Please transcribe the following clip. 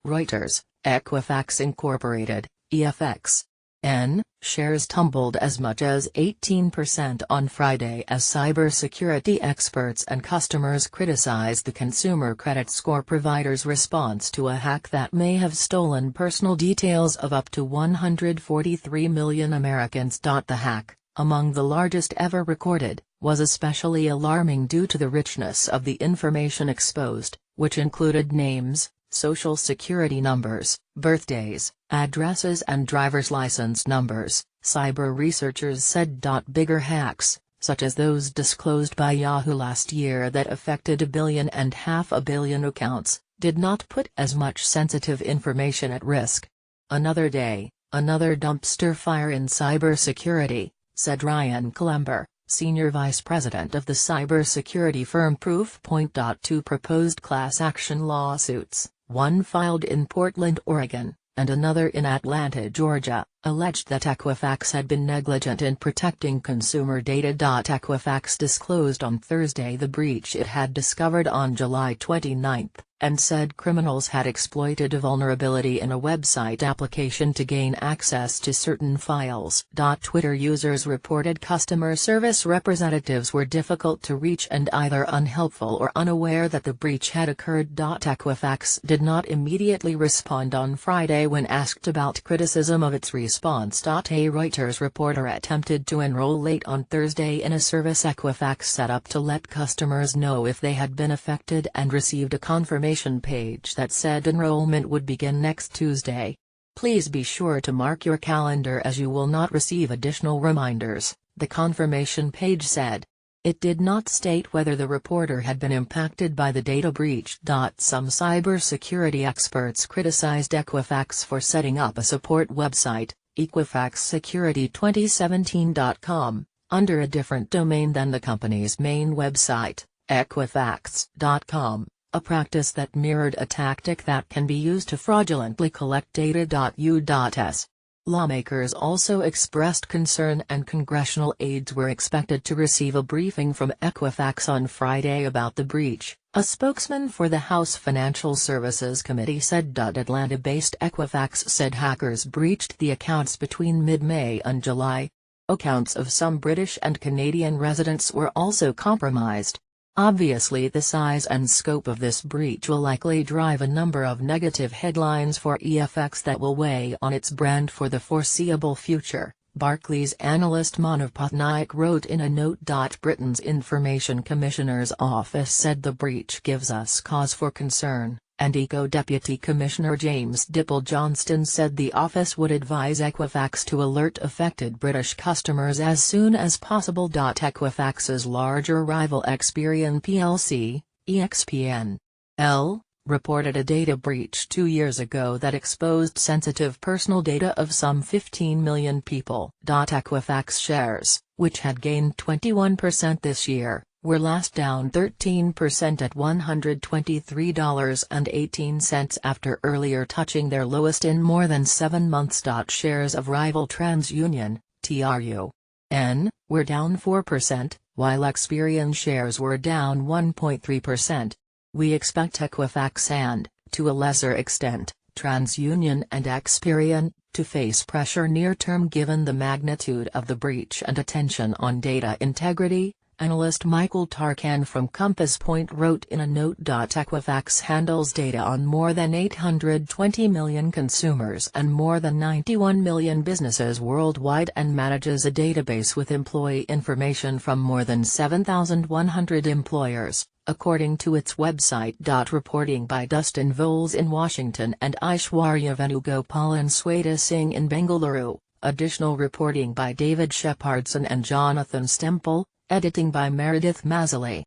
Reuters, Equifax Incorporated, EFX. Shares tumbled as much as 18% on Friday as cybersecurity experts and customers criticized the consumer credit score provider's response to a hack that may have stolen personal details of up to 143 million Americans. The hack, among the largest ever recorded, was especially alarming due to the richness of the information exposed, which included names, social security numbers, birthdays, addresses and driver's license numbers, cyber researchers said. Bigger hacks, such as those disclosed by Yahoo last year that affected 1.5 billion accounts, did not put as much sensitive information at risk. Another day, another dumpster fire in cybersecurity, said Ryan Klember, Senior Vice President of the cybersecurity firm Proofpoint. Two proposed class action lawsuits, one filed in Portland, Oregon, and another in Atlanta, Georgia, alleged that Equifax had been negligent in protecting consumer data. Equifax disclosed on Thursday the breach it had discovered on July 29, and said criminals had exploited a vulnerability in a website application to gain access to certain files. Twitter users reported customer service representatives were difficult to reach and either unhelpful or unaware that the breach had occurred. Equifax did not immediately respond on Friday when asked about criticism of its response. A Reuters reporter attempted to enroll late on Thursday in a service Equifax set up to let customers know if they had been affected and received a confirmation page that said enrollment would begin next Tuesday. Please be sure to mark your calendar as you will not receive additional reminders, the confirmation page said. It did not state whether the reporter had been impacted by the data breach. Some cybersecurity experts criticized Equifax for setting up a support website, EquifaxSecurity2017.com, under a different domain than the company's main website, Equifax.com, a practice that mirrored a tactic that can be used to fraudulently collect data. U.S. Lawmakers also expressed concern and congressional aides were expected to receive a briefing from Equifax on Friday about the breach, a spokesman for the House Financial Services Committee said. Atlanta-based Equifax said hackers breached the accounts between mid-May and July. Accounts of some British and Canadian residents were also compromised. Obviously, the size and scope of this breach will likely drive a number of negative headlines for EFX that will weigh on its brand for the foreseeable future, Barclays analyst Manav Patnaik wrote in a note. Britain's Information Commissioner's Office said the breach gives us cause for concern, and Eco Deputy Commissioner James Dipple Johnston said the office would advise Equifax to alert affected British customers as soon as possible. Equifax's larger rival Experian plc, EXPN.L, reported a data breach 2 years ago that exposed sensitive personal data of some 15 million people. Equifax shares, which had gained 21% this year, were last down 13% at $123.18 after earlier touching their lowest in more than 7 months. Shares of rival TransUnion, TRUN, were down 4%, while Experian shares were down 1.3%. We expect Equifax and, to a lesser extent, TransUnion and Experian, to face pressure near-term given the magnitude of the breach and attention on data integrity, analyst Michael Tarkan from Compass Point wrote in a note. Equifax handles data on more than 820 million consumers and more than 91 million businesses worldwide and manages a database with employee information from more than 7,100 employers, according to its website. Reporting by Dustin Voles in Washington and Aishwarya Venugopalan Sweta Singh in Bengaluru, additional reporting by David Shepardson and Jonathan Stemple, editing by Meredith Mazzoli.